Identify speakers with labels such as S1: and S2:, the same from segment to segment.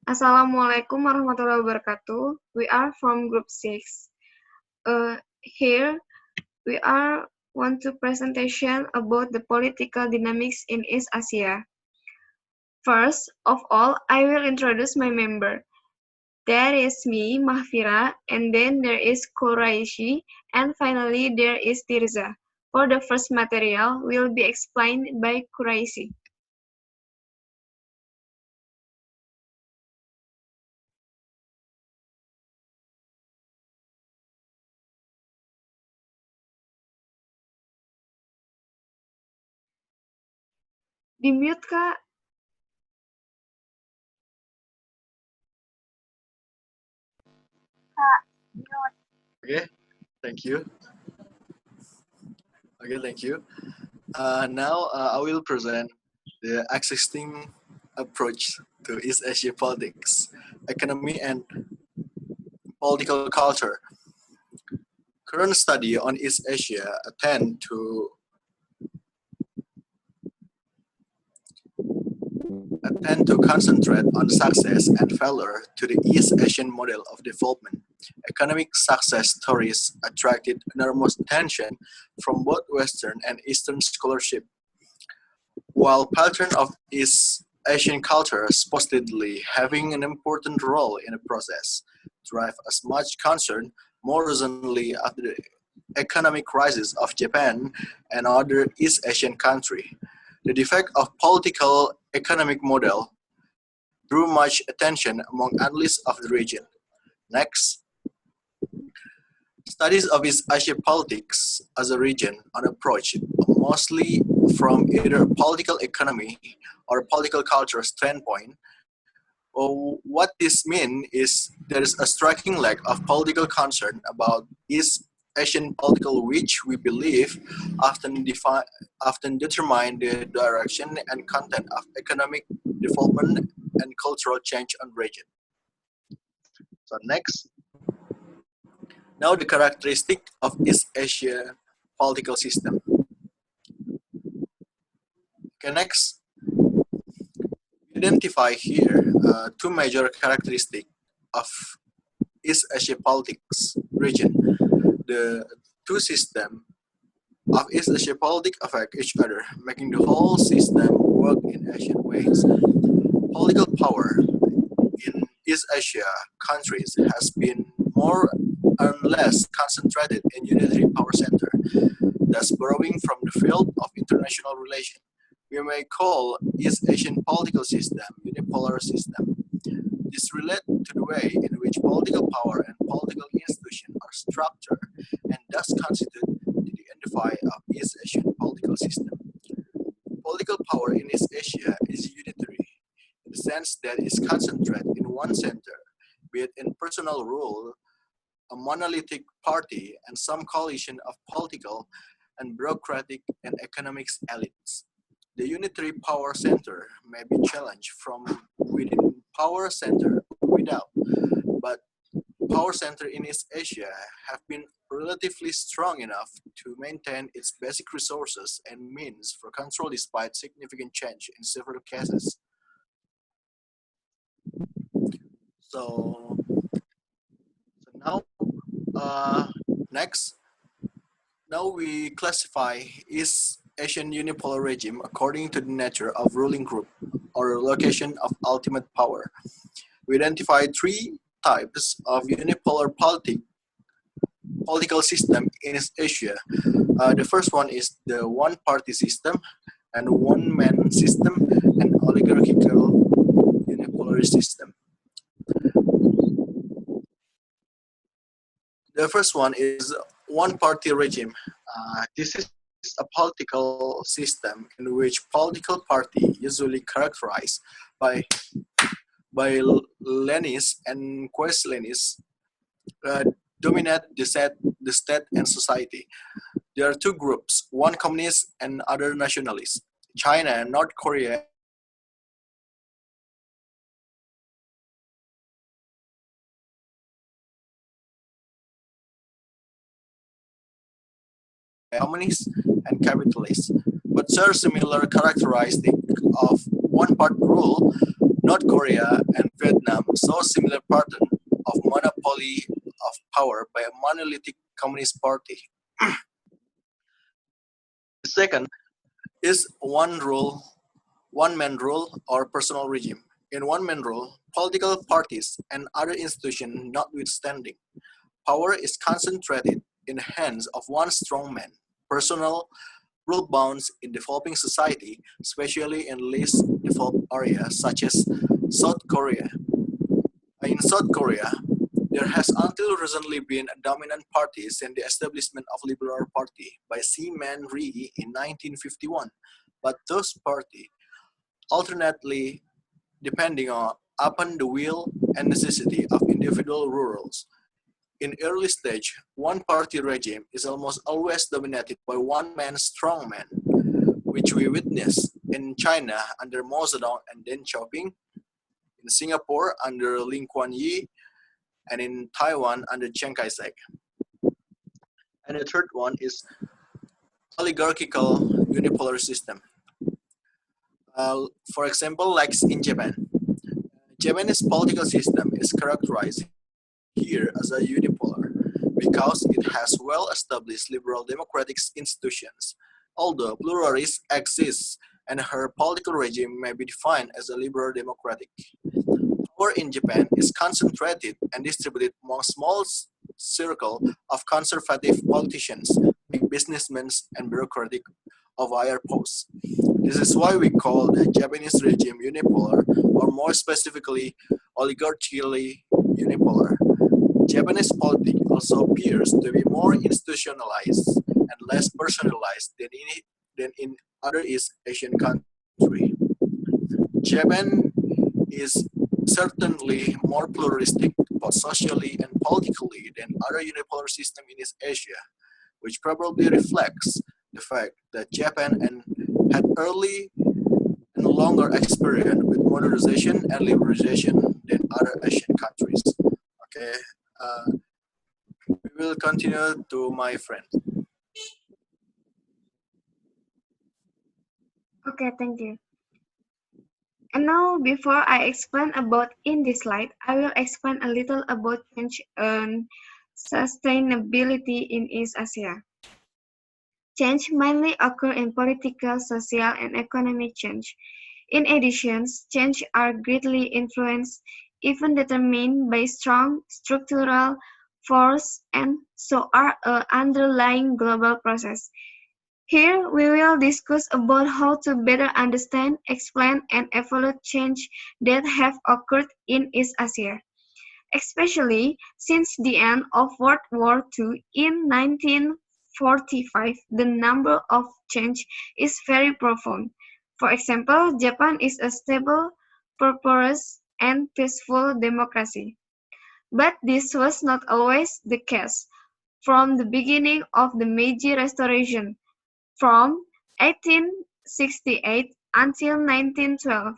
S1: Assalamualaikum warahmatullahi wabarakatuh. We are from Group 6. Here we are want to presentation about the political dynamics in East Asia. First of all, I will introduce my member. There is me, Mahfira, and then there is Quraishi, and finally there is Tirza. For the first material will be explained by Quraishi. Di mute, Kak.
S2: Okay, thank you. Now I will present the existing approach to East Asia politics, economy, and political culture. Current study on East Asia tend to concentrate on success and failure to the East Asian model of development. Economic success stories attracted enormous attention from both Western and Eastern scholarship, while pattern of East Asian culture supposedly having an important role in the process, drive as much concern more recently after the economic crisis of Japan and other East Asian countries. The defect of political economic model drew much attention among analysts of the region. Next, studies of East Asia politics as a region on approach mostly from either political economy or political culture standpoint. What this means is there is a striking lack of political concern about East Asian political, which we believe often determine the direction and content of economic development and cultural change on region. So next, now the characteristic of East Asia political system. Okay, next, identify here two major characteristics of East Asia politics region. The two systems of East Asia politics affect each other, making the whole system work in Asian ways. Political power in East Asia countries has been more and less concentrated in unitary power center, thus borrowing from the field of international relations. We may call East Asian political system unipolar system. This relates to the way in which political power and political institutions are structured and thus constitute the identifier of East Asian political system. Political power in East Asia is unitary in the sense that it is concentrated in one center, be it in personal rule, a monolithic party, and some coalition of political and bureaucratic and economics elites. The unitary power center may be challenged from within power center without, but power center in East Asia have been relatively strong enough to maintain its basic resources and means for control despite significant change in several cases. So now, next, now we classify East Asian unipolar regime according to the nature of ruling group or location of ultimate power. We identify three types of unipolar political system in East Asia. The first one is the one-party system and one-man system and oligarchical unipolar system. The first one is one-party regime. This is a political system in which political party usually characterized by Leninists and quasi-Leninists dominate the state and society. There are two groups, one communist and other nationalist. China and North Korea communists and capitalists, but share similar characteristic of one-part rule. North Korea and Vietnam saw a similar pattern of monopoly of power by a monolithic communist party. The second is one man rule or personal regime. In one man rule, political parties and other institutions notwithstanding, power is concentrated in the hands of one strong man. Personal rule bounds in developing society, especially in least developed areas such as South Korea. In South Korea, there has until recently been a dominant party since the establishment of Liberal Party by C. Man Rhee in 1951. But those parties alternately depending upon the will and necessity of individual rurals. In early stage, one-party regime is almost always dominated by one man strongman, which we witness in China under Mao Zedong and Deng Xiaoping, in Singapore under Lee Kuan Yew, and in Taiwan under Chiang Kai-shek. And the third one is oligarchical unipolar system. For example, like in Japan. Japanese political system is characterized here as a unipolar because it has well-established liberal democratic institutions, although pluralism exists and her political regime may be defined as a liberal democratic. Power in Japan is concentrated and distributed among small circle of conservative politicians, big businessmen, and bureaucratic of higher posts. This is why we call the Japanese regime unipolar, or more specifically, oligarchically unipolar. Japanese politics also appears to be more institutionalized and less personalized than in other East Asian countries. Japan is certainly more pluralistic, both socially and politically, than other unipolar systems in East Asia, which probably reflects the fact that Japan had early and longer experience with modernization and liberalization than other Asian countries. Okay, uh, we will continue to my friend.
S1: Okay, thank you. And now, before I explain about in this slide, I will explain a little about change and sustainability in East Asia. Change mainly occur in political, social, and economic change. In addition, change are greatly influenced, even determined by strong structural force and so are a underlying global process. Here we will discuss about how to better understand, explain, and evaluate change that have occurred in East Asia, especially since the end of World War II in 1945. The number of change is very profound. For example, Japan is a stable, prosperous, and peaceful democracy. But this was not always the case. From the beginning of the Meiji Restoration, from 1868 until 1912,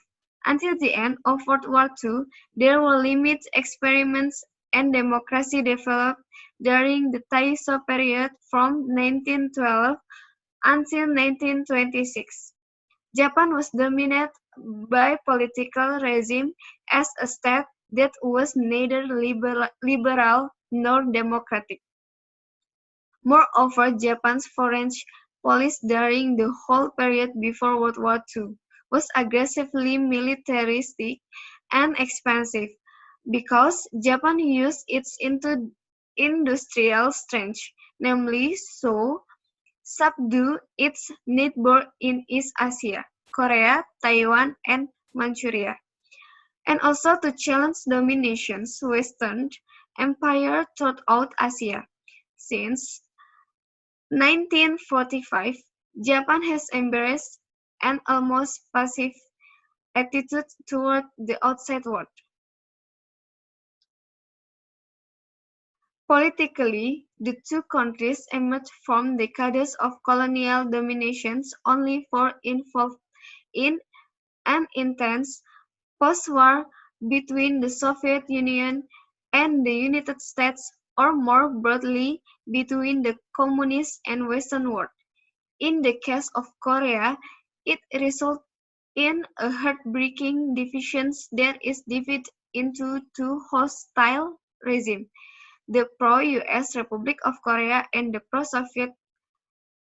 S1: until the end of World War II, there were limited experiments and democracy developed during the Taisho period from 1912 until 1926. Japan was dominated by political regime as a state that was neither liberal nor democratic. Moreover, Japan's foreign policy during the whole period before World War II was aggressively militaristic and expansive, because Japan used its industrial strength, namely to subdue its neighbors in East Asia, Korea, Taiwan, and Manchuria, and also to challenge domination's Western empire throughout Asia. Since 1945, Japan has embraced an almost passive attitude toward the outside world. Politically, the two countries emerged from decades of colonial dominations only for involved in an intense post-war between the Soviet Union and the United States, or more broadly, between the communist and Western world. In the case of Korea, it resulted in a heartbreaking division that is into two hostile regimes, the pro-US Republic of Korea and the pro-Soviet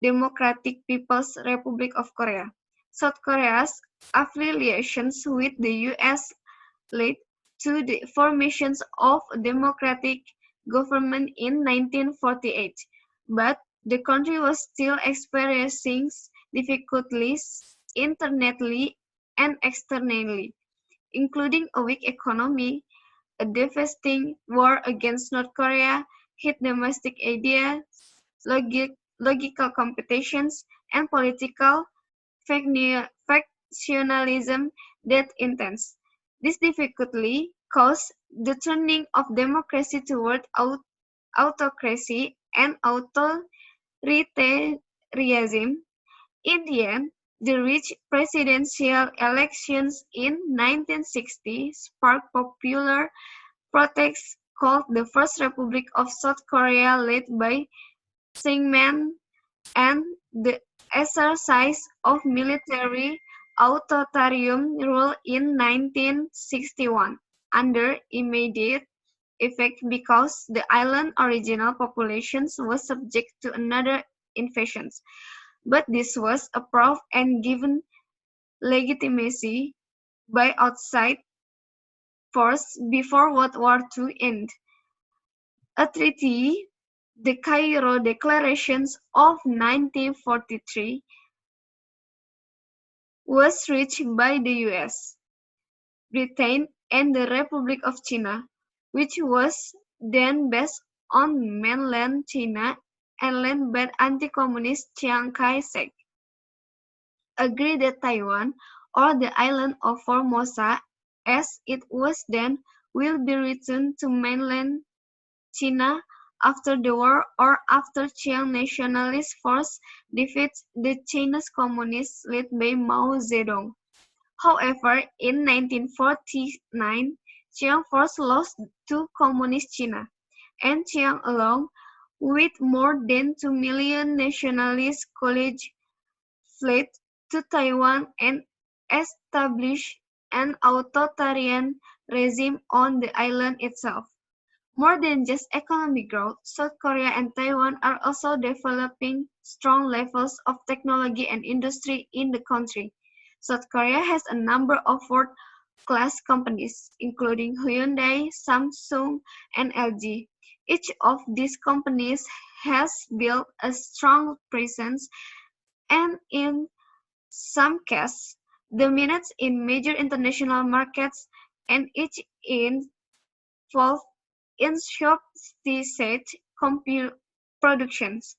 S1: Democratic People's Republic of Korea. South Korea's affiliations with the US led to the formation of a democratic government in 1948, but the country was still experiencing difficulties internally and externally, including a weak economy, a devastating war against North Korea, hit domestic ideas, logical competitions, and political factionalism that intense. This difficulty caused the turning of democracy toward autocracy and authoritarianism. In the end, the rich presidential elections in 1960 sparked popular protests called the First Republic of South Korea led by Syngman and the exercise of military authoritarian rule in 1961 under immediate effect because the island's original population was subject to another invasions. But this was approved and given legitimacy by outside force before World War II ended. A treaty, the Cairo Declarations of 1943, was reached by the US, Britain, and the Republic of China, which was then based on mainland China and led by anti-communist Chiang Kai-shek, agreed that Taiwan, or the island of Formosa as it was then, will be returned to mainland China after the war or after Chiang nationalist force defeats the Chinese communists led by Mao Zedong. However, in 1949, Chiang force lost to Communist China, and Chiang along with more than 2 million nationalist colleagues fled to Taiwan and established an authoritarian regime on the island itself. More than just economic growth, South Korea and Taiwan are also developing strong levels of technology and industry in the country. South Korea has a number of world-class companies, including Hyundai, Samsung, and LG. Each of these companies has built a strong presence and, in some cases, dominates in major international markets, and each involved in sophisticated productions.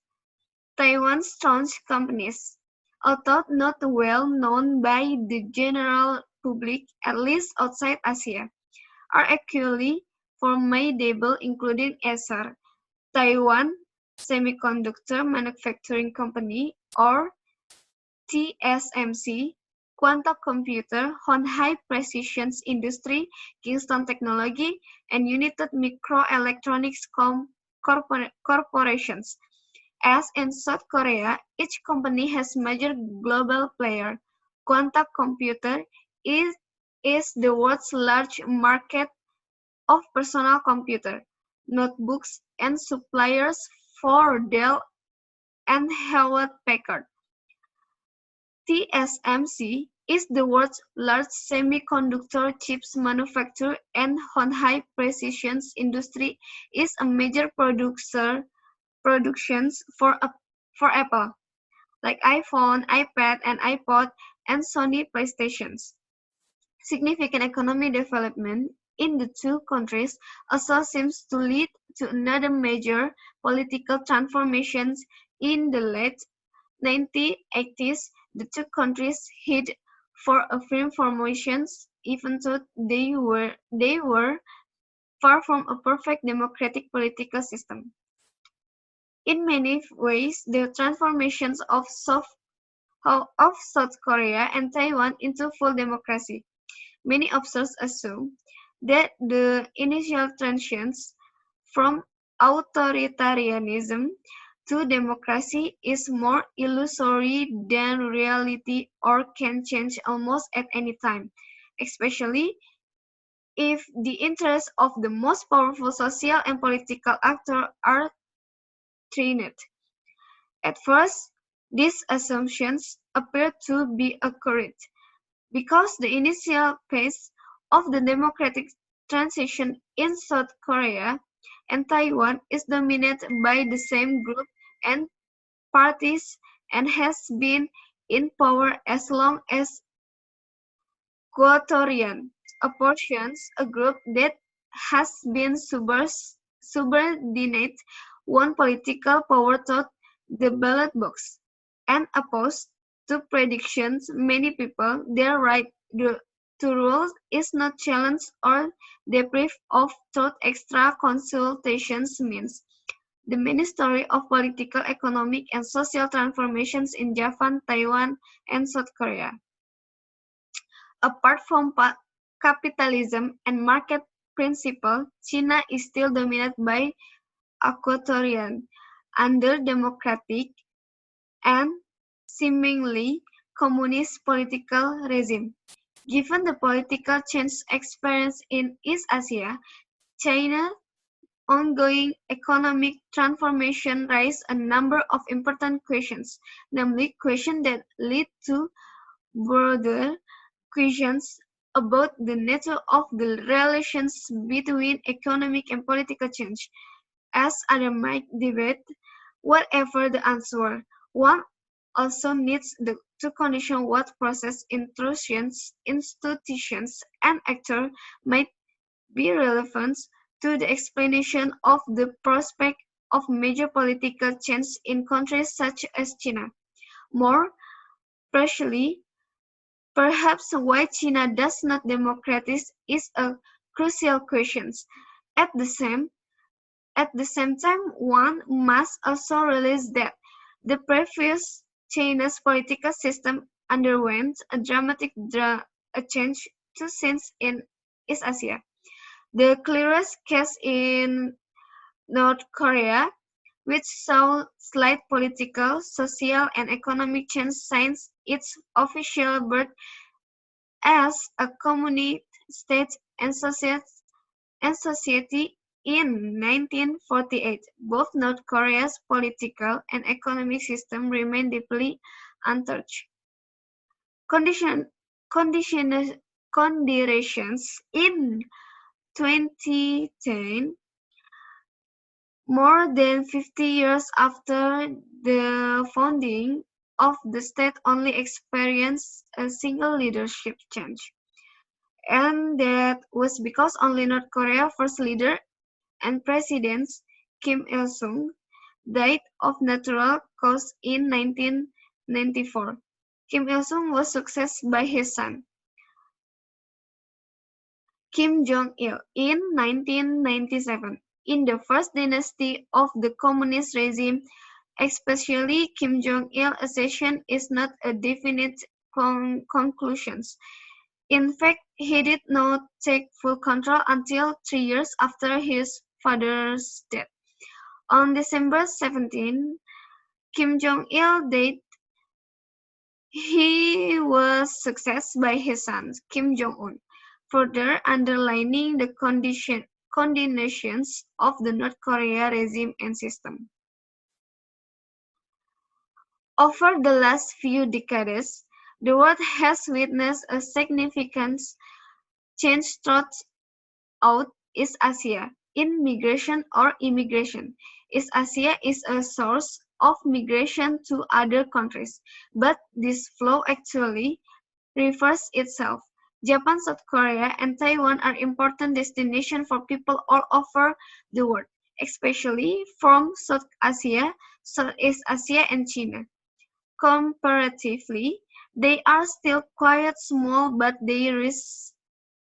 S1: Taiwan's strong companies, although not well known by the general public, at least outside Asia, are equally formidable, including Acer, Taiwan Semiconductor Manufacturing Company, or TSMC, Quantum Computer, Hon High Precision Industry, Kingston Technology, and United Microelectronics Corporations. As in South Korea, each company has major global player. Quantum Computer is the world's largest market of personal computer, notebooks, and suppliers for Dell and Hewlett-Packard. TSMC is the world's largest semiconductor chips manufacturer, and Hon High Precision Industry is a major productions for Apple, like iPhone, iPad, and iPod, and Sony PlayStations. Significant economic development in the two countries also seems to lead to another major political transformations in the late 1980s. The two countries hid for a firm formations, even though they were far from a perfect democratic political system. In many ways, the transformations of South Korea and Taiwan into full democracy. Many observers assume that the initial transitions from authoritarianism to democracy is more illusory than reality or can change almost at any time, especially if the interests of the most powerful social and political actors are threatened. At first, these assumptions appear to be accurate, because the initial phase of the democratic transition in South Korea and Taiwan is dominated by the same group and parties and has been in power as long as Equatorian oppositions, a group that has been subordinate one political power to the ballot box, and opposed to predictions many people, their right to rule is not challenged or deprived of through extra consultations means. The many story of political, economic, and social transformations in Japan, Taiwan, and South Korea. Apart from capitalism and market principle, China is still dominated by authoritarian, under-democratic, and seemingly communist political regime. Given the political change experienced in East Asia, China's ongoing economic transformation raise a number of important questions, namely questions that lead to broader questions about the nature of the relations between economic and political change. As others might debate, whatever the answer, one also needs to condition what process, institutions, and actors might be relevant to the explanation of the prospect of major political change in countries such as China. More precisely, perhaps why China does not democratize is a crucial question. At the same at the same time, one must also realize that the previous China's political system underwent a dramatic change to since in East Asia. The clearest case in North Korea, which saw slight political, social, and economic change since its official birth as a communist state and society in 1948. Both North Korea's political and economic system remain deeply untouched. Condition, considerations in 2010, more than 50 years after the founding of the state, only experienced a single leadership change. And that was because only North Korea's first leader and President Kim Il-sung died of natural causes in 1994. Kim Il-sung was succeeded by his son, Kim Jong-il, in 1997. In the first dynasty of the communist regime, especially Kim Jong-il's accession is not a definite conclusion. In fact, he did not take full control until 3 years after his father's death. On December 17, Kim Jong-il died. He was succeeded by his son, Kim Jong-un, further underlining the conditions of the North Korea regime and system. Over the last few decades, the world has witnessed a significant change throughout East Asia in migration or immigration. East Asia is a source of migration to other countries, but this flow actually reverses itself. Japan, South Korea, and Taiwan are important destinations for people all over the world, especially from South Asia, Southeast Asia, and China. Comparatively, they are still quite small, but they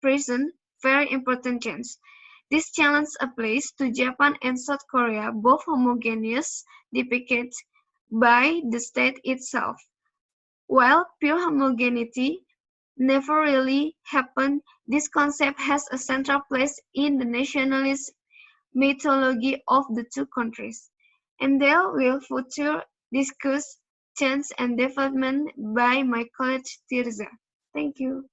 S1: present very important change. This challenge applies to Japan and South Korea, both homogeneous, depicted by the state itself. While pure homogeneity never really happened, this concept has a central place in the nationalist mythology of the two countries. And there will future discuss change and development by my colleague Tirza. Thank you.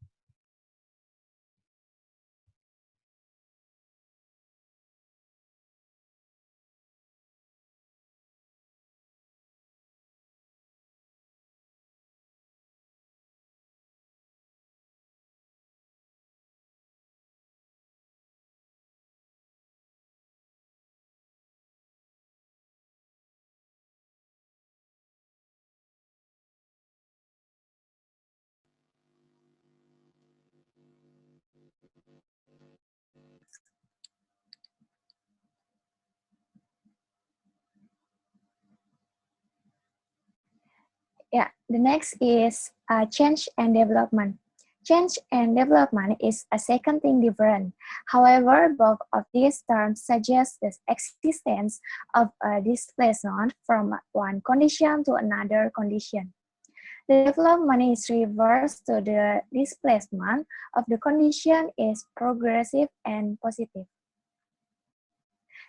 S3: Yeah, the next is change and development. Change and development is a second thing different. However, both of these terms suggest the existence of a displacement from one condition to another condition. The development is reverse to the displacement of the condition is progressive and positive.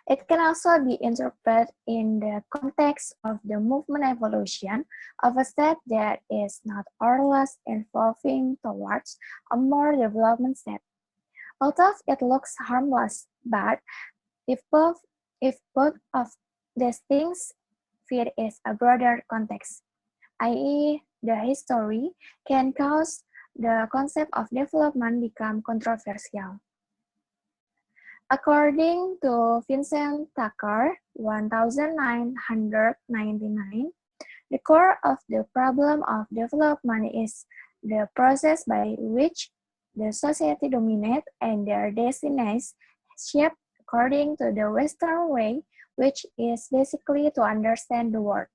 S3: It can also be interpreted in the context of the movement evolution of a state that is not or less evolving towards a more development state. Although it looks harmless, but if both of these things fit is a broader context, i.e. the history, can cause the concept of development become controversial. According to Vincent Tucker, 1999, the core of the problem of development is the process by which the society dominate and their destinies shaped according to the Western way, which is basically to understand the world.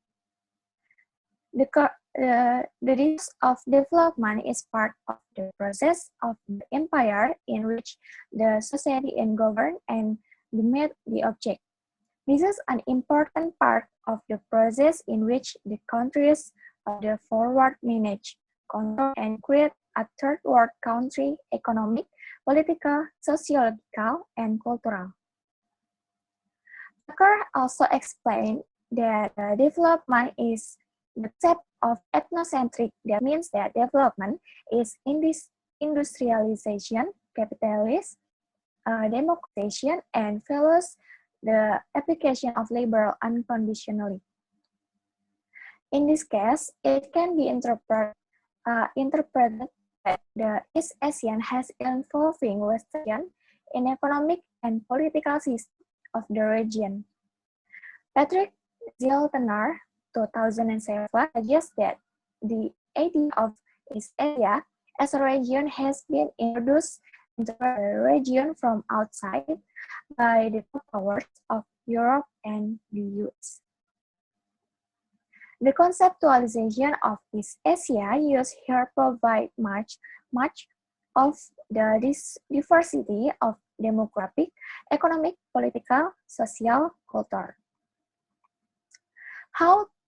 S3: The use of development is part of the process of the empire in which the society is governed and meet the object. This is an important part of the process in which the countries of the forward manage, control, and create a third world country economic, political, sociological, and cultural. Tucker also explained that development is the concept of ethnocentric. That means that development is in this industrialization, capitalism, democratization, and follows the application of labor unconditionally. In this case, it can be interpreted that the East Asian has involving Western in economic and political system of the region. Patrick Ziltener, 2007, suggests that the idea of East Asia as a region has been introduced into the region from outside by the powers of Europe and the US. The conceptualization of East Asia used here provide much of the diversity of demographic, economic, political, social, culture.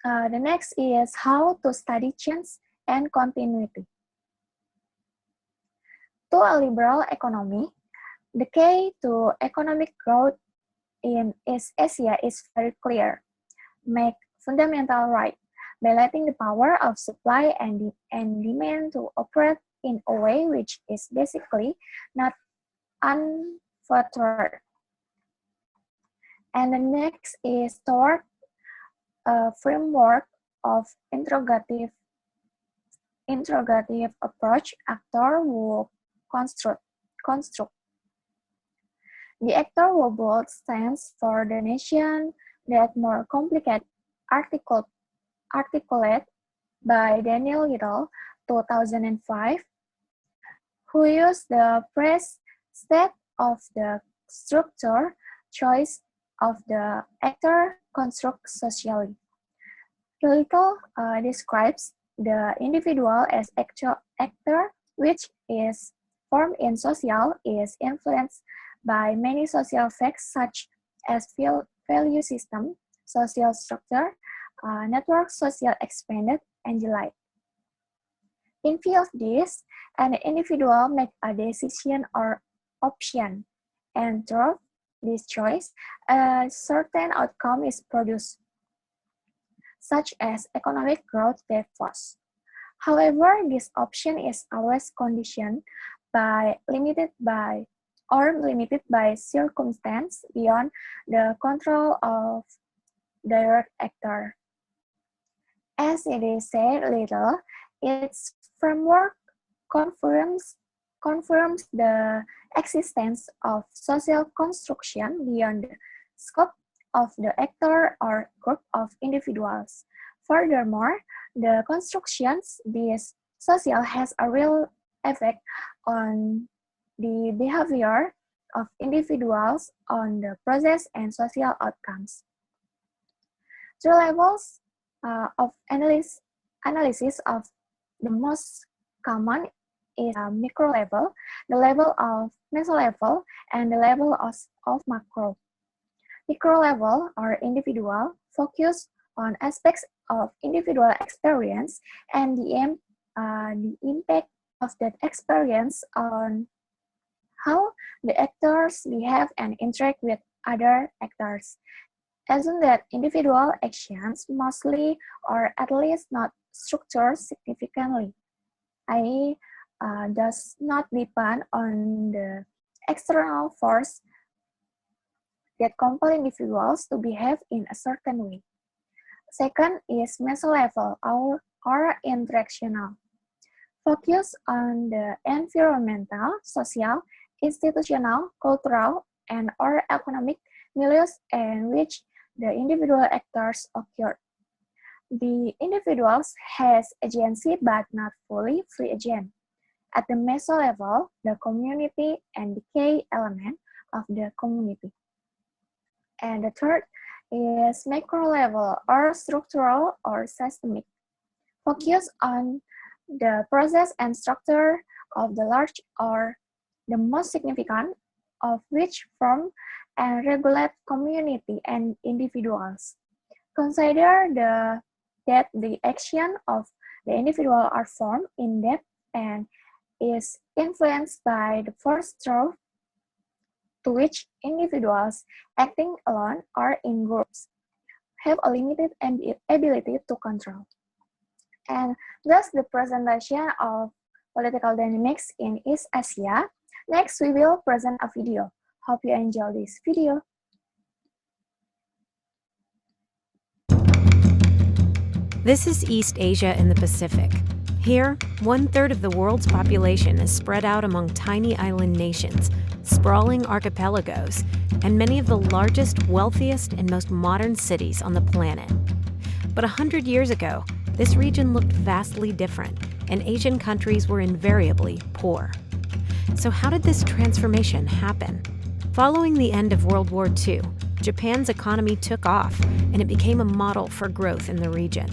S3: The next is how to study change and continuity. To a liberal economy, the key to economic growth in East Asia is very clear. Make fundamental right by letting the power of supply and demand to operate in a way which is basically not unfettered. And the next is toward a framework of interrogative approach actor will construct. The actor will stands for the nation that more complicated articulate by Daniel Little, 2005, who used the phrase state of the structure choice of the actor construct socially. Little describes the individual as actor, which is formed in social, is influenced by many social facts such as value system, social structure, network social expanded, and the like. In view of this, an individual makes a decision or option, and through this choice, a certain outcome is produced, such as economic growth that was. However, this option is always conditioned by limited by circumstance beyond the control of direct actor. As it is said later, its framework confirms the existence of social construction beyond the scope of the actor or group of individuals. Furthermore, the constructions this social has a real effect on the behavior of individuals on the process and social outcomes. Two levels of analysis of the most common is micro level, the level of meso level, and the level of macro. Micro level or individual focus on aspects of individual experience and the impact of that experience on how the actors behave and interact with other actors. Assume that individual actions mostly or at least not structured significantly, i.e. Does not depend on the external force that compel individuals to behave in a certain way. Second is meso-level or interactional. Focus on the environmental, social, institutional, cultural, and or economic milieux in which the individual actors occur. The individuals has agency but not fully free agent. At the meso level, the community and the key element of the community. And the third is macro level or structural or systemic. Focus on the process and structure of the large or the most significant of which form and regulate community and individuals. Consider that the action of the individual are formed in depth and is influenced by the first truth to which individuals acting alone or in groups have a limited ability to control. And thus the presentation of political dynamics in East Asia. Next, we will present a video. Hope you enjoy this video.
S4: This is East Asia and the Pacific. Here, 1/3 of the world's population is spread out among tiny island nations, sprawling archipelagos, and many of the largest, wealthiest, and most modern cities on the planet. But 100 years ago, this region looked vastly different, and Asian countries were invariably poor. So how did this transformation happen? Following the end of World War II, Japan's economy took off, and it became a model for growth in the region.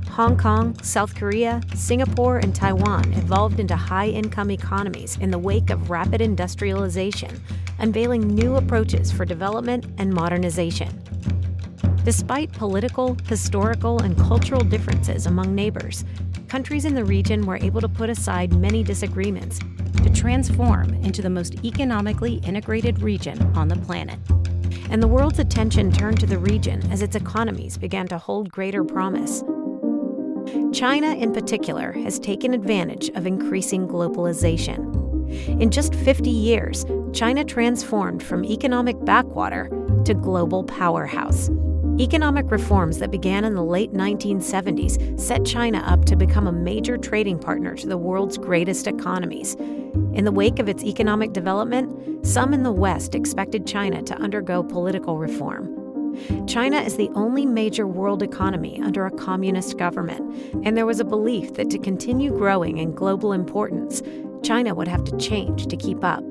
S4: Hong Kong, South Korea, Singapore, and Taiwan evolved into high-income economies in the wake of rapid industrialization, unveiling new approaches for development and modernization. Despite political, historical, and cultural differences among neighbors, countries in the region were able to put aside many disagreements to transform into the most economically integrated region on the planet. And the world's attention turned to the region as its economies began to hold greater promise. China, in particular, has taken advantage of increasing globalization. In just 50 years, China transformed from economic backwater to global powerhouse. Economic reforms that began in the late 1970s set China up to become a major trading partner to the world's greatest economies. In the wake of its economic development, some in the West expected China to undergo political reform. China is the only major world economy under a communist government, and there was a belief that to continue growing in global importance, China would have to change to keep up.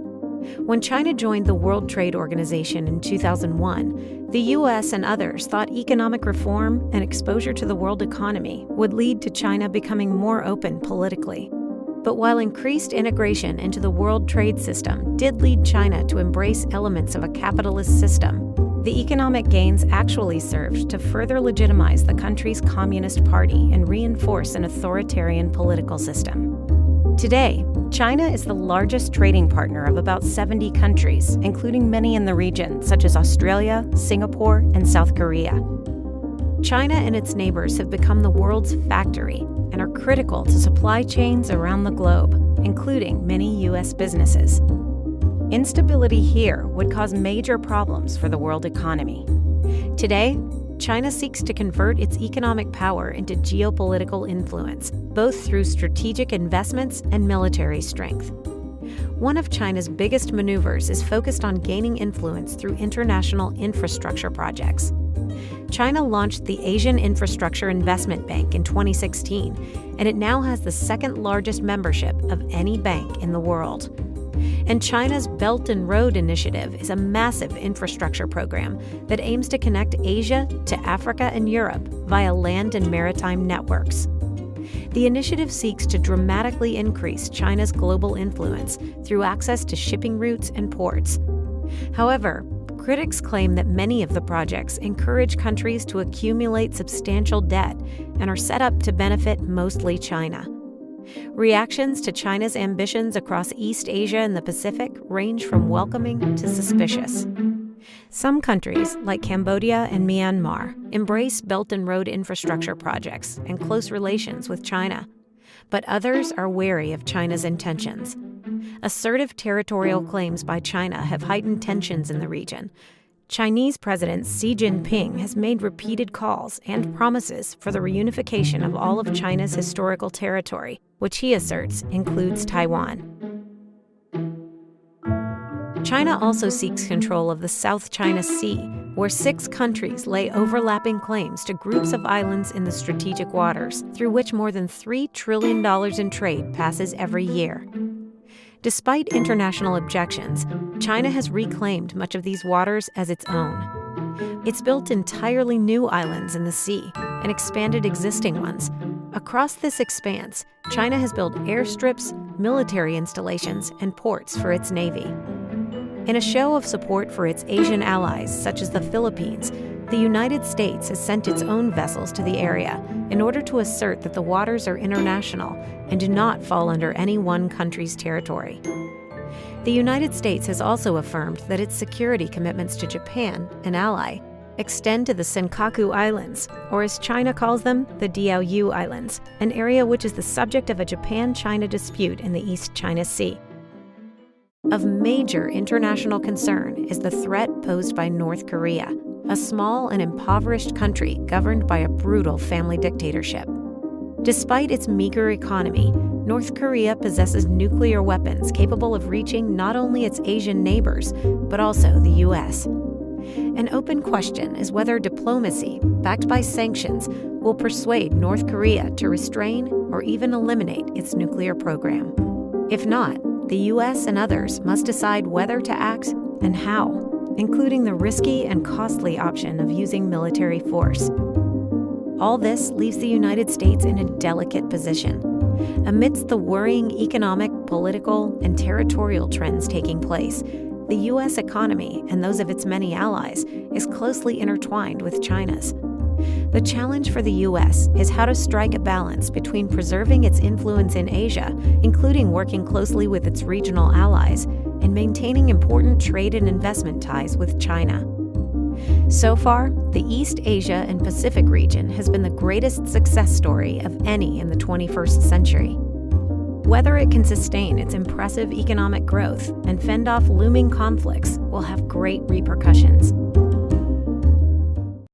S4: When China joined the World Trade Organization in 2001, the U.S. and others thought economic reform and exposure to the world economy would lead to China becoming more open politically. But while increased integration into the world trade system did lead China to embrace elements of a capitalist system, the economic gains actually served to further legitimize the country's Communist Party and reinforce an authoritarian political system. Today, China is the largest trading partner of about 70 countries, including many in the region, such as Australia, Singapore, and South Korea. China and its neighbors have become the world's factory and are critical to supply chains around the globe, including many U.S. businesses. Instability here would cause major problems for the world economy. Today, China seeks to convert its economic power into geopolitical influence, both through strategic investments and military strength. One of China's biggest maneuvers is focused on gaining influence through international infrastructure projects. China launched the Asian Infrastructure Investment Bank in 2016, and it now has the second largest membership of any bank in the world. And China's Belt and Road Initiative is a massive infrastructure program that aims to connect Asia to Africa and Europe via land and maritime networks. The initiative seeks to dramatically increase China's global influence through access to shipping routes and ports. However, critics claim that many of the projects encourage countries to accumulate substantial debt and are set up to benefit mostly China. Reactions to China's ambitions across East Asia and the Pacific range from welcoming to suspicious. Some countries, like Cambodia and Myanmar, embrace Belt and Road infrastructure projects and close relations with China, but others are wary of China's intentions. Assertive territorial claims by China have heightened tensions in the region. Chinese President Xi Jinping has made repeated calls and promises for the reunification of all of China's historical territory, which he asserts includes Taiwan. China also seeks control of the South China Sea, where 6 countries lay overlapping claims to groups of islands in the strategic waters, through which more than $3 trillion in trade passes every year. Despite international objections, China has reclaimed much of these waters as its own. It's built entirely new islands in the sea and expanded existing ones. Across this expanse, China has built airstrips, military installations, and ports for its navy. In a show of support for its Asian allies, such as the Philippines, the United States has sent its own vessels to the area in order to assert that the waters are international and do not fall under any one country's territory. The United States has also affirmed that its security commitments to Japan, an ally, extend to the Senkaku Islands, or as China calls them, the Diaoyu Islands, an area which is the subject of a Japan-China dispute in the East China Sea. Of major international concern is the threat posed by North Korea, a small and impoverished country governed by a brutal family dictatorship. Despite its meager economy, North Korea possesses nuclear weapons capable of reaching not only its Asian neighbors, but also the U.S. An open question is whether diplomacy, backed by sanctions, will persuade North Korea to restrain or even eliminate its nuclear program. If not, the U.S. and others must decide whether to act and how, including the risky and costly option of using military force. All this leaves the United States in a delicate position. Amidst the worrying economic, political, and territorial trends taking place, the U.S. economy and those of its many allies is closely intertwined with China's. The challenge for the U.S. is how to strike a balance between preserving its influence in Asia, including working closely with its regional allies, and maintaining important trade and investment ties with China. So far, the East Asia and Pacific region has been the greatest success story of any in the 21st century. Whether it can sustain its impressive economic growth and fend off looming conflicts will have great repercussions.